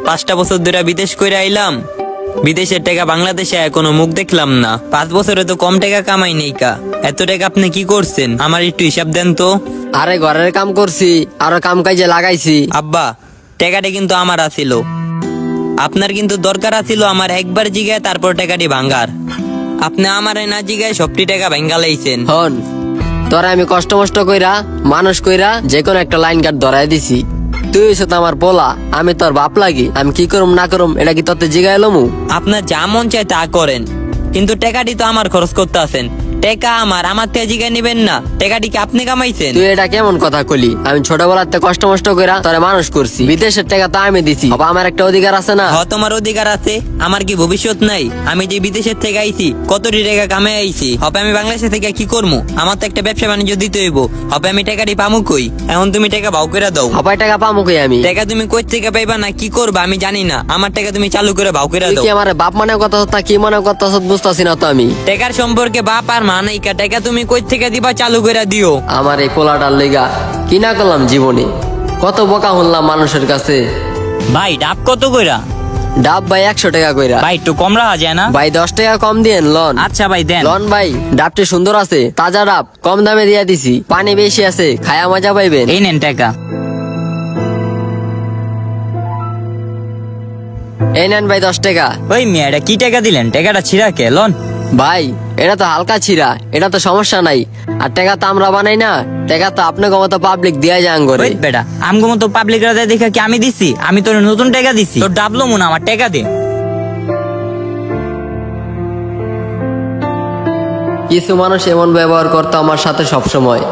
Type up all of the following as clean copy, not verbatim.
5টা বছর ধরে বিদেশ করে আইলাম, বিদেশের টাকা বাংলাদেশে কোনো মুখ দেখলাম না। 5 বছরে তো কম টাকা কামাই নেই কা। এত টাকা আপনি কি করছেন আমার একটু হিসাব দেন তো। আরে ঘরের কাম করছি, আরো কাম কাজে লাগাইছি। আব্বা, টাকাটি কিন্তু আমার আছিল, আপনার কিন্তু দরকার আছিল আমার একবার জিগায় তারপর টাকাটি ভাঙ্গার। আপনি আমার না জিগায় সবটি টাকা ভাঙ্গা লাইছেন। হন, তোরা আমি কষ্ট মষ্ট কইরা মানুষ কইরা যে কোনো একটা লাইন কাট ধরাই দিছি। তুই হইছ তো আমার পোলা, আমি তোর বাপ লাগি। আমি কি করুম না করুম এটা কি তোতে জিগাইলো মু? আপনার যা মন চায় তা করেন, কিন্তু টাকাটি তো আমার খরচ করতে আছেন। টাকা আমার থেকে জিগায় নিবেন না। টাকাটি কি আপনি কামাইছেন? তুই এটা কেমন কথা কলি? আমি ছোটবেলাতে কষ্ট মষ্ট কইরা তোরে মানুষ করছি, বিদেশের টাকা তো আমি দিছি। আমার একটা অধিকার আছে না? হ, তোমার অধিকার আছে। আমার কি ভবিষ্যৎ নাই? আমি যে বিদেশের থেকে আইছি, কতটি টাকা কামে আইছি। হবে আমি বাংলাদেশ থেকে কি করবো? আমার তো একটা ব্যবসা বাণিজ্য দিতে হইব। হবে আমি টাকাটি পামু কই? এখন তুমি টাকা ভাও করে দাও। হবাই টাকা পামু কই আমি? টাকা তুমি কই থেকে পাইবা না কি করবা আমি জানি না। আমার টাকা তুমি চালু করে ভাও করে দাও। কি আমার বাপ মানে কথা হতা কি মনে কথা বুঝতাছি না তো আমি। টাকার সম্পর্কে বাপ আর মা নাই কা। টাকা তুমি কই থেকে দিবা চালু করে দিও। আমার এই পোলাটার লেগা কি না করলাম জীবনে, কত বোকা হলাম মানুষের কাছে। ভাই ডাব কত কইরা? ডাব ভাই 100 টাকা কইরা। ভাই একটু কম রাখা যায় না? ভাই 10 টাকা কম দিয়েন লন। আচ্ছা ভাই দেন। লন ভাই, ডাবটি সুন্দর আছে, তাজা ডাব, কম দামে দিয়া দিছি। পানি বেশি আছে, খায়া মজা পাইবেন। এই নেন টাকা। এই নেন ভাই 10 টাকা। ওই মিয়া এটা কি টাকা দিলেন? টাকাটা ছিঁড়া কে লন। ভাই এটা তো হালকা ছিড়া, এটা তো সমস্যা নাই। আর টাকা তো আমরা বানাই না, টাকা তো আপনাকে মতো পাবলিক দিয়া যান করে। ওই বেটা আমগো মতো পাবলিক রাজা দেখা কি আমি দিছি? আমি তোর নতুন টাকা দিছি। তোর ডাবলো মনে আমার টাকা দে। কিছু মানুষ এমন ব্যবহার করতো আমার সাথে সবসময়,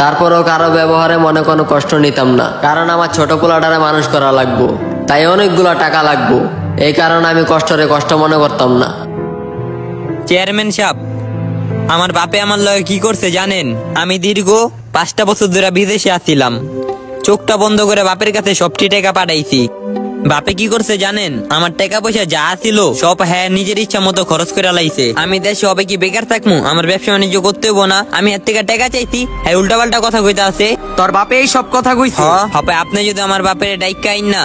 তারপরও কারো ব্যবহারে মনে কোনো কষ্ট নিতাম না, কারণ আমার ছোট পোলাটারে মানুষ করা লাগবো, তাই অনেকগুলো টাকা লাগবো। এই কারণে আমি কষ্টরে কষ্ট মনে করতাম না। চেয়ারম্যান সাহেব, আমার বাপে আমার লগে কি করছে জানেন? আমি দীর্ঘ 5টা বছর ধরে বিদেশে আছিলাম, চোখটা বন্ধ করে বাপের কাছে সবটি টাকা পাঠাইছি। বাপে কি করছে জানেন? আমার টাকা পয়সা যা ছিল সব হ্যাঁ নিজের ইচ্ছা মতো খরচ করে লাইছে। আমি দেশে হবে কি বেকার থাকবো? আমার ব্যবসা বাণিজ্য করতে হবো না? আমি এর থেকে টাকা চাইছি, হ্যাঁ উল্টা পাল্টা কথা কইতে আছে। তোর বাপে এই সব কথা কইছে? হবে আপনি যদি আমার বাপের ডাইকা আইন না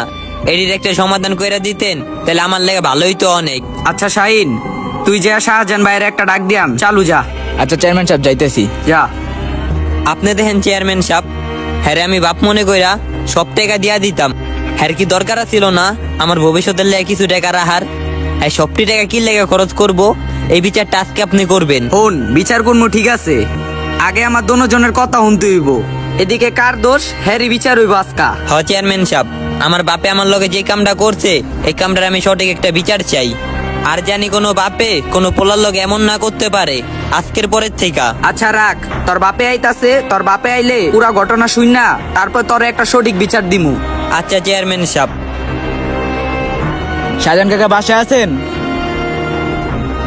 এটির একটা সমাধান করে দিতেন তাহলে আমার লেগে ভালোই তো অনেক। আচ্ছা শাহিন, তুই যা শাহজাহান ভাইয়ের একটা ডাক দিয়ান, চালু যা। আচ্ছা চেয়ারম্যান সাহেব যাইতেছি। যা। আপনি দেখেন চেয়ারম্যান সাহেব, হ্যাঁ আমি বাপ মনে কইরা সব টাকা দিয়া দিতাম। হ্যাঁ কি দরকার ছিল না আমার ভবিষ্যতের লেগে কিছু টাকা রাখার? হ্যাঁ সবটি টাকা কি লেগে খরচ করব এই বিচারটা আজকে আপনি করবেন। হন বিচার করবো ঠিক আছে, আগে আমার দোনোজনের কথা শুনতে হইব। এদিকে কার দোষ হ্যারি বিচার হইব আজকা। হ্যাঁ চেয়ারম্যান সাহেব, আমার বাপে আমার লগে যে কামটা করছে এই কামটার আমি সঠিক একটা বিচার চাই। আর জানি কোনো বাপে কোনো পোলার লগে এমন না করতে পারে আজকের পরের থেকে। আচ্ছা রাখ, তোর বাপে আইতাছে, তোর বাপে আইলে পুরা ঘটনা শুন না, তারপর তোর একটা সঠিক বিচার দিমু। আচ্ছা চেয়ারম্যান সাহেব। শাহজাহান কাকা বাসায় আছেন?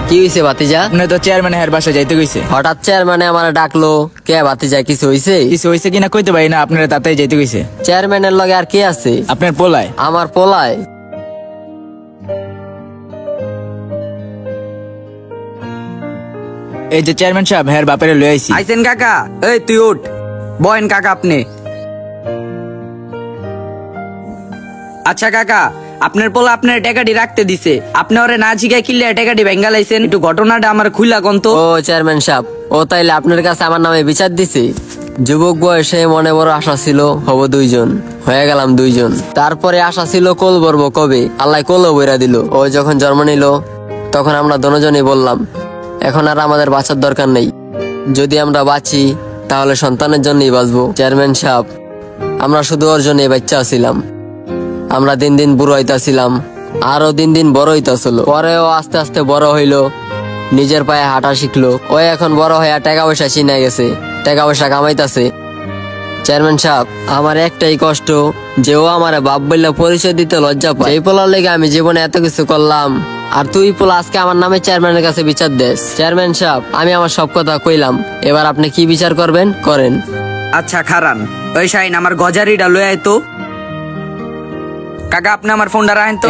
কি হইছে ভাতিজা? আপনি তো চেয়ারম্যান হের বাসায় যাইতে কইছে। হঠাৎ চেয়ারম্যানে আমার ডাকলো কে? ভাতিজা কিছু হইছে? কিছু হইছে কিনা কইতে পারি না, আপনারা তাতেই যাইতে কইছে। চেয়ারম্যানের লগে আর কে আছে? আপনার পোলায়। আমার পোলায়? এই যে চেয়ারম্যান সাহেব হের বাপেরে লই আইছি। আইছেন কাকা? এই তুই উঠ, বয়েন কাকা আপনি। আচ্ছা কাকা, আপনার পোলা আপনার টাকাটি রাখতে দিছে, আপনি ওরে না জিগায় কিল্লে টাকাটি ভেঙ্গা লাইছেন, একটু ঘটনাটা আমার খুইলা কোন তো। ও চেয়ারম্যান সাহেব, ও তাইলে আপনার কাছে আমার নামে বিচার দিছে? যুবক বয়সে মনে বড় আশা ছিল হব 2 জন, হয়ে গেলাম 2 জন। তারপরে আশা ছিল কোল বরবো কবে, আল্লাহ কোলও বইরা দিল। ও যখন জন্ম নিল তখন আমরা দুজনই বললাম এখন আর আমাদের বাঁচার দরকার নেই, যদি আমরা বাঁচি তাহলে সন্তানের জন্যই বাঁচবো। চেয়ারম্যান সাহেব, আমরা শুধু ওর জন্যই বাচ্চা ছিলাম। আমরা দিন দিন বুড়ো হইতাছিলাম, আরো দিন দিন বড় হইতাছিল। পরেও আস্তে আস্তে বড় হইলো, নিজের পায়ে হাঁটা শিখলো। ও এখন বড় হইয়া টাকা পয়সা চিনা গেছে, টাকা পয়সা কামাইতাছে। চেয়ারম্যান সাহেব, আমার একটাই কষ্ট যে ও আমার বাপ বললে পরিচয় দিতে লজ্জা পায়। এই পোলার লেগে আমি জীবনে এত কিছু করলাম, আর তুই পোলা আজকে আমার নামে চেয়ারম্যানের কাছে বিচার দেস। চেয়ারম্যান সাহেব, আমি আমার সব কথা কইলাম, এবার আপনি কি বিচার করবেন করেন। আচ্ছা খারান, ওই শাহিন আমার গজারিটা লই আয় তো। কাকা আপনি আমার ফোনটা রাখেন তো।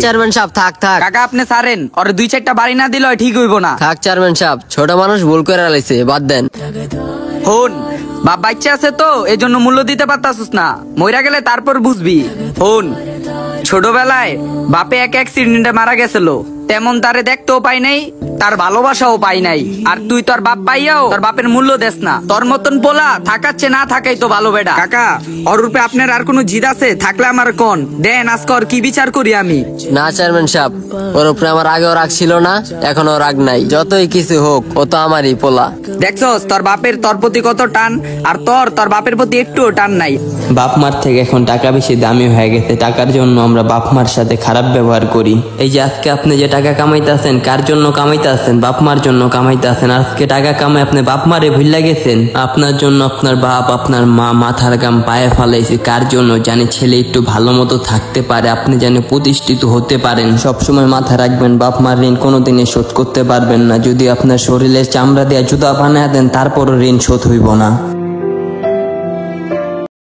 চেয়ারম্যান সাহেব থাক থাক। কাকা আপনি সারেন, ওরে 2-4টা বাড়ি না দিলে ঠিক হইব না। থাক চেয়ারম্যান সাহেব, ছোট মানুষ ভুল করে লাইছে, বাদ দেন। হন, বাপ বাচ্চা আছে তো এই জন্য মূল্য দিতে পারতাছিস না, মইরা গেলে তারপর বুঝবি। হন, ছোটবেলায় বাপে এক অ্যাক্সিডেন্টে মারা গেছিল, তেমন তারে দেখতেও পাই নাই, তার ভালোবাসাও পাই নাই। আর তুই তোর বাপ পাইয়াও তোর বাপের মূল্য দেস না। তোর মতন পোলা থাকাচ্ছে না থাকাই তো ভালো বেটা। কাকা, ওর রূপে আপনার আর কোনো জিদ আছে থাকলে আমার কোন দেন, আজকর কি বিচার করি আমি? না চেয়ারম্যান সাহেব, ওর উপরে আমার আগেও রাগ ছিল না, এখনো রাগ নাই। যতই কিছু হোক, ও তো আমারই পোলা। দেখছস তোর বাপের তোর প্রতি কত টান, আর তোর বাপের প্রতি একটুও টান নাই। বাপ মার থেকে এখন টাকা বেশি দামি হয়ে গেছে, টাকার জন্য আমরা বাপ মার সাথে খারাপ ব্যবহার করি। এই যে আজকে আপনি যে টাকা কামাইতেছেন, কার জন্য কামাইতেছেন? বাপ মার জন্য কামাইতেছেন। আজকে টাকা কামাই আপনি বাপ মারে ভুইলা গেছেন। আপনার জন্য আপনার বাপ, আপনার মা মাথার গাম পায়ে ফালাইছে। কার জন্য? জানি ছেলে একটু ভালো মতো থাকতে পারে, আপনি জানি প্রতিষ্ঠিত হতে পারেন। সবসময় মাথা রাখবেন, বাপ মার ঋণ কোনোদিনই শোধ করতে পারবেন না। যদি আপনার শরীরের চামড়া দিয়ে জুতা বানায় দেন, তারপরও ঋণ শোধ হইব না।